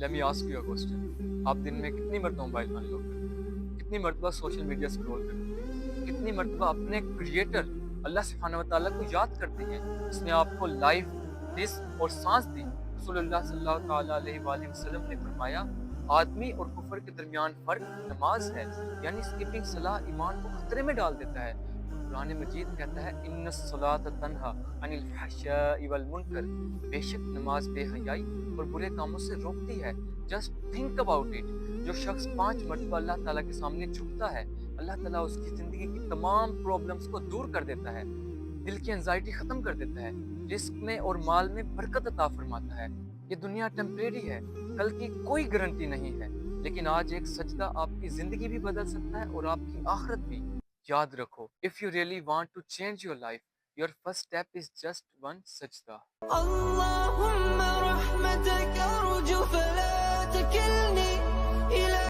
Let me ask you a question. آپ دن میں کتنی مرتبہ موبائل آن لوگ کرتے ہیں؟ کتنی مرتبہ سوشل میڈیا اسکرول کرتے ہیں؟ کتنی مرتبہ اپنے کریٹر اللہ سبحانہ و تعالیٰ کو یاد کرتے ہیں جس نے آپ کو لائف، رزق اور سانس دی؟ رسول اللہ صلی اللہ تعالیٰ علیہ وآلہ وسلم نے فرمایا آدمی اور کفر کے درمیان فرق نماز ہے، یعنی سکپنگ صلاح ایمان کو خطرے میں ڈال دیتا ہے۔ اور قرآن مجید کہتا ہے ان الصلاۃ تنہا عن الفحشاء والمنکر، بے شک نماز بے حیائی اور برے کاموں سے روکتی ہے۔ جسٹ تھنک اباؤٹ اٹ، جو شخص 5 مرتبہ اللہ تعالیٰ کے سامنے جھکتا ہے، اللہ تعالیٰ اس کی زندگی کی تمام پرابلمس کو دور کر دیتا ہے، دل کی انزائٹی ختم کر دیتا ہے، رزق میں اور مال میں برکت عطا فرماتا ہے۔ یہ دنیا ٹیمپریری ہے، کل کی کوئی گارنٹی نہیں ہے، لیکن آج ایک سجدہ آپ کی زندگی بھی بدل سکتا ہے اور آپ کی آخرت بھی۔ یاد رکھو، if you really want to change your life, your first step is just one سجدہ۔ اللهم رحمتك أرجو